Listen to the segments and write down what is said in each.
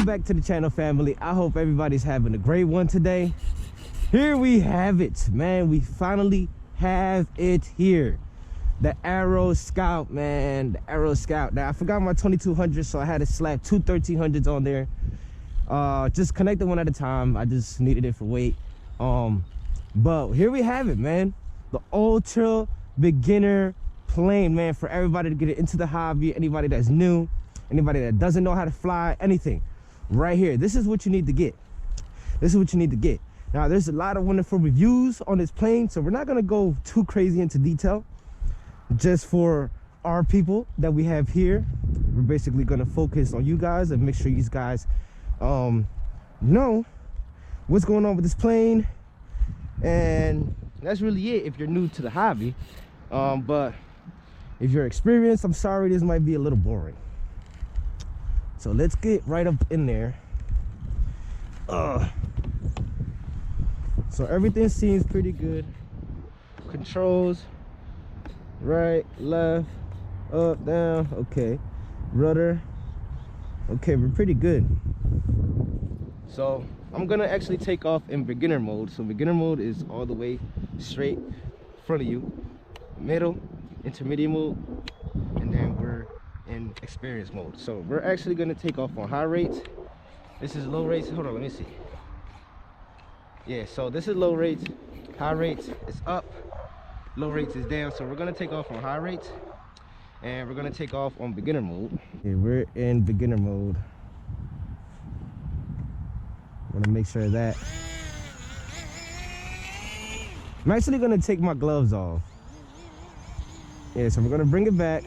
Welcome back to the channel, family. I hope everybody's having a great one today. Here we have it, man. We finally have it here. The Aeroscout, man. The Aeroscout. Now, I forgot my 2200, so I had to slap two 1300s on there. Just connected one at a time. I just needed it for weight. But here we have it, man. The ultra beginner plane, man, for everybody to get into the hobby. Anybody that's new, anybody that doesn't know how to fly, anything. Right here. This is what you need to get. This is what you need to get. Now, there's a lot of wonderful reviews on this plane, so we're not going to go too crazy into detail. Just for our people that we have here, we're basically going to focus on you guys and make sure you guys know what's going on with this plane. And that's really it if you're new to the hobby. But if you're experienced, I'm sorry, this might be a little boring. So let's get right up in there. So everything seems pretty good. Controls, right, left, up, down, okay. Rudder, okay, we're pretty good. So I'm gonna actually take off in beginner mode. So beginner mode is all the way straight in front of you. Middle, intermediate mode, and then we're in experience mode. So we're actually gonna take off on high rates. This is low rates. Hold on, let me see. Yeah, so this is low rates. High rates is up, low rates is down. So we're gonna take off on high rates and we're gonna take off on beginner mode. Yeah, we're in beginner mode. I'm gonna make sure of that. I'm actually gonna take my gloves off. Yeah, so we're gonna bring it back.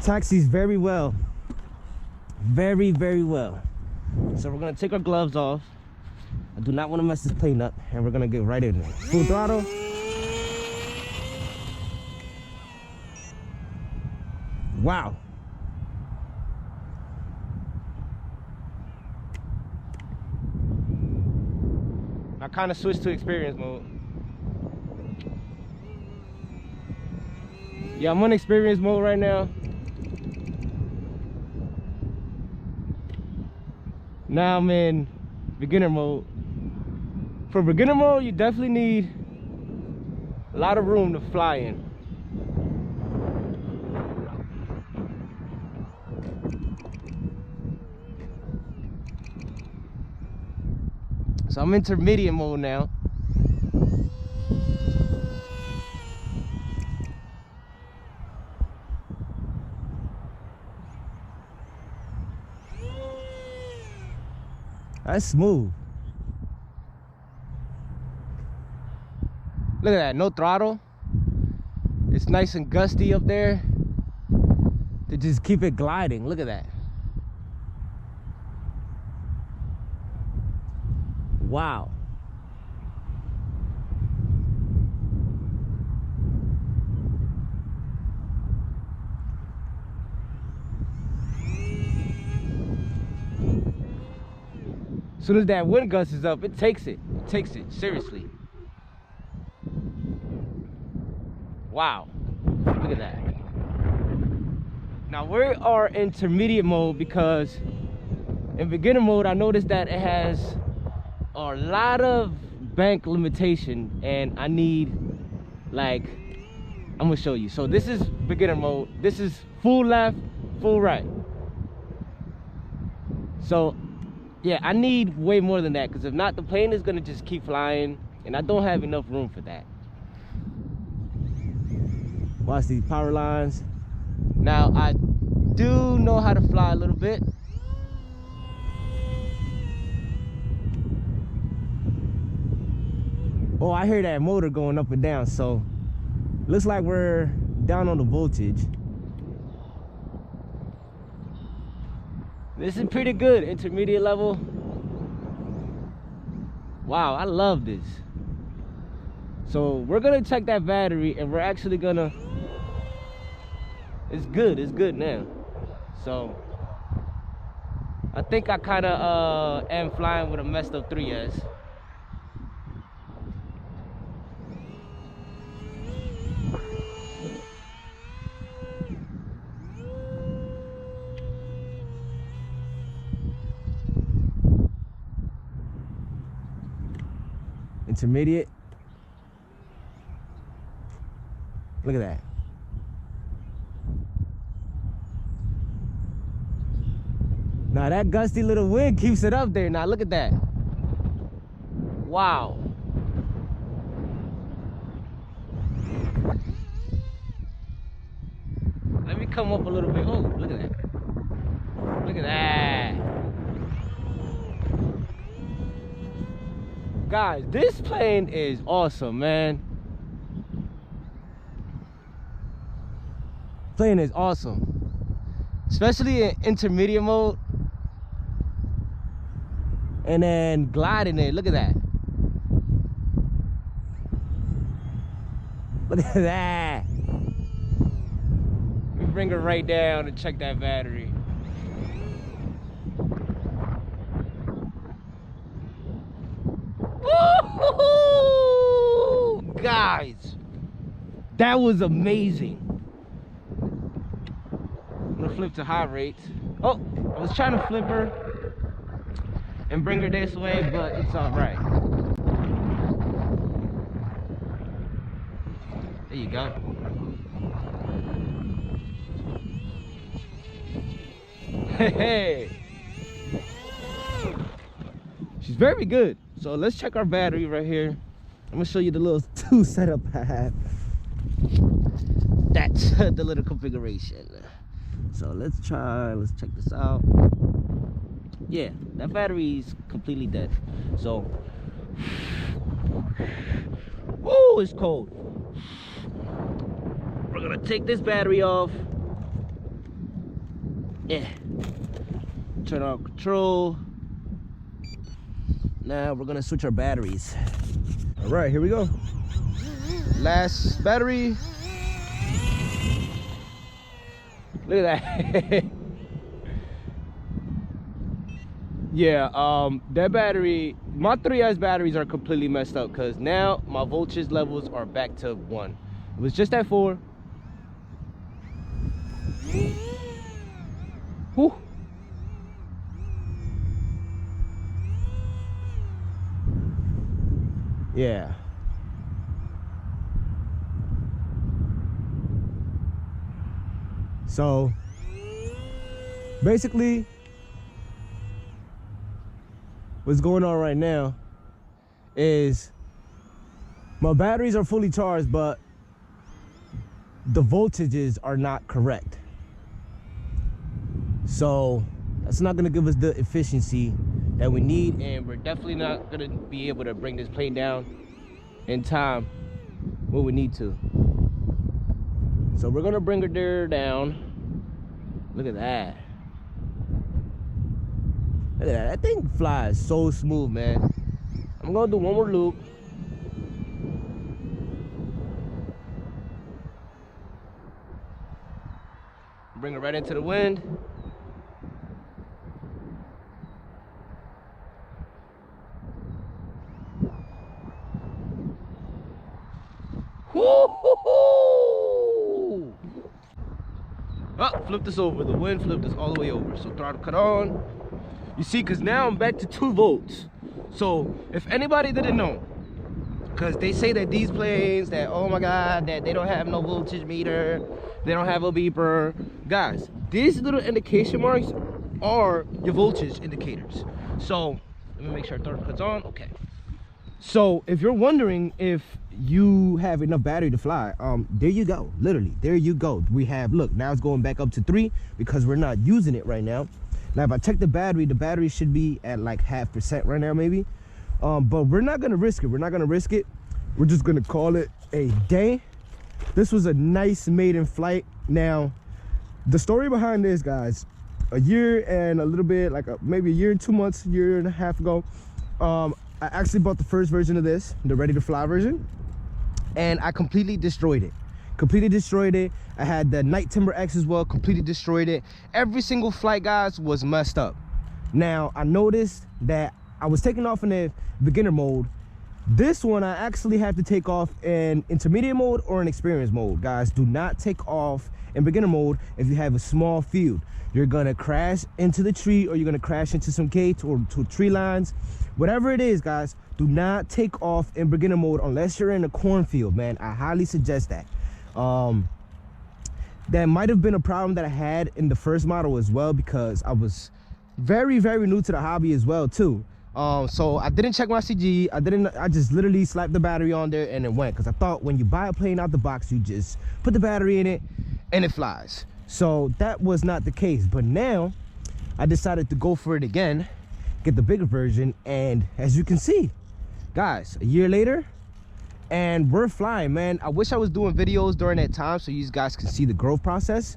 Taxis very well. Very, very well. So we're gonna take our gloves off. I do not want to mess this plane up, and we're gonna get right in there. Full throttle. Wow. I kind of switched to experience mode. Yeah, I'm on experience mode right now. Now I'm in beginner mode. For beginner mode, you definitely need a lot of room to fly in. So I'm intermediate mode now. That's smooth. Look at that, no throttle. It's nice and gusty up there to just keep it gliding. Look at that. Wow. As soon as that wind gust is up, it takes it. It takes it, seriously. Wow, look at that. Now we are in intermediate mode because in beginner mode, I noticed that it has a lot of bank limitation, and I need, like, I'm gonna show you. So this is beginner mode. This is full left, full right. So yeah, I need way more than that, because if not, the plane is gonna just keep flying, and I don't have enough room for that. Watch these power lines. Now, I do know how to fly a little bit. Oh, I hear that motor going up and down, so looks like we're down on the voltage. This is pretty good, intermediate level. Wow, I love this. So we're gonna check that battery, and we're actually gonna, it's good now. So I think I kinda am flying with a messed up 3S. intermediate. Look at that. Now that gusty little wind keeps it up there. Now look at that. Wow. Let me come up a little bit. Oh, look at that. Look at that. Guys, this plane is awesome, man. Plane is awesome. Especially in intermediate mode. And then gliding it. Look at that. Look at that. We bring her right down and check that battery. Woo! Guys, that was amazing. I'm gonna flip to high rates. Oh, I was trying to flip her and bring her this way, but it's all right. There you go. Hey, she's very good. So let's check our battery right here. I'm gonna show you the little 2 setup I have. That's the little configuration. So let's check this out. Yeah, that battery's completely dead. So, woo, it's cold. We're gonna take this battery off. Yeah. Turn on control. Now we're gonna switch our batteries. All right, here we go. Last battery. Look at that. Yeah, that battery, my 3S batteries are completely messed up because now my voltage levels are back to 1. It was just at 4. Whew. Yeah. So basically what's going on right now is my batteries are fully charged, but the voltages are not correct. So that's not gonna give us the efficiency that we need, and we're definitely not gonna be able to bring this plane down in time when we need to. So we're gonna bring her there down. Look at that. Look at that. That thing flies so smooth, man. I'm gonna do one more loop. Bring her right into the wind. Woo-hoo-hoo! Oh, flip this over. The wind flipped us all the way over. So throttle cut on. You see, because now I'm back to 2 volts. So if anybody didn't know, because they say that these planes, that oh my God, that they don't have no voltage meter, they don't have a beeper. Guys, these little indication marks are your voltage indicators. So let me make sure throttle cuts on. Okay. So if you're wondering if you have enough battery to fly, there you go. Literally, there you go. We have, look, now it's going back up to 3 because we're not using it right now. Now if I check the battery should be at like 0.5% right now maybe. But we're not gonna risk it. We're not gonna risk it. We're just gonna call it a day. This was a nice maiden flight. Now the story behind this, guys, a year and a little bit, like maybe a year and 2 months, year and a half ago, I actually bought the first version of this, the ready to fly version, and I completely destroyed it. I had the Night Timber X as well, completely destroyed it. Every single flight, guys, was messed up. Now I noticed that I was taking off in the beginner mode. This one I actually have to take off in intermediate mode or in experience mode. Guys, do not take off in beginner mode if you have a small field. You're gonna crash into the tree, or you're gonna crash into some gates or to tree lines. Whatever it is, guys, Do not take off in beginner mode unless you're in a cornfield, man. I highly suggest that. That might have been a problem that I had in the first model as well, because I was very new to the hobby as well too. So I didn't check my CG. I just literally slapped the battery on there and it went, because I thought when you buy a plane out the box, you just put the battery in it and it flies. So that was not the case. But now I decided to go for it again, get the bigger version, and as you can see, guys, a year later, and we're flying, man. I wish I was doing videos during that time so you guys can see the growth process,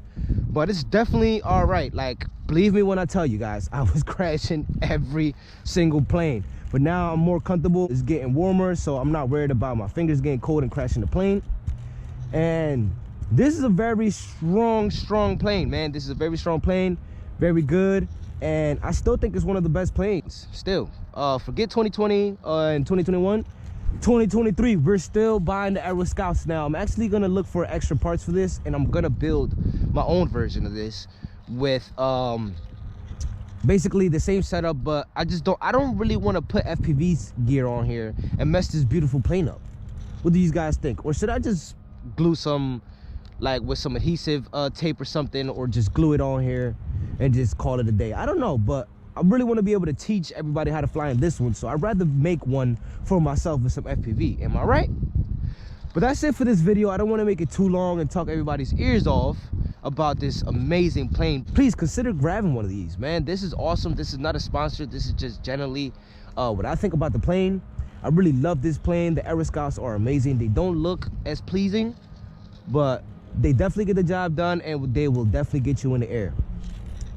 but it's definitely all right. Like, believe me when I tell you guys, I was crashing every single plane, but now I'm more comfortable. It's getting warmer, so I'm not worried about my fingers getting cold and crashing the plane. And this is a very strong plane, man. This is a very strong plane, very good, and I still think it's one of the best planes still. Forget 2020 and 2021. 2023, we're still buying the Aeroscouts now. I'm actually gonna look for extra parts for this, and I'm gonna build my own version of this with basically the same setup, but I don't really want to put FPV's gear on here and mess this beautiful plane up. What do you guys think? Or should I just glue some, like with some adhesive tape or something, or just glue it on here and just call it a day? I don't know, but I really want to be able to teach everybody how to fly in this one, so I'd rather make one for myself with some FPV. Am I right? But that's it for this video. I don't want to make it too long and talk everybody's ears off about this amazing plane. Please consider grabbing one of these, man. This is awesome. This is not a sponsor. This is just generally what I think about the plane. I really love this plane. The Aeroscouts are amazing. They don't look as pleasing, but they definitely get the job done, and they will definitely get you in the air.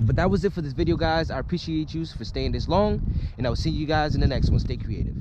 But that was it for this video, guys. I appreciate you for staying this long, and I will see you guys in the next one. Stay creative.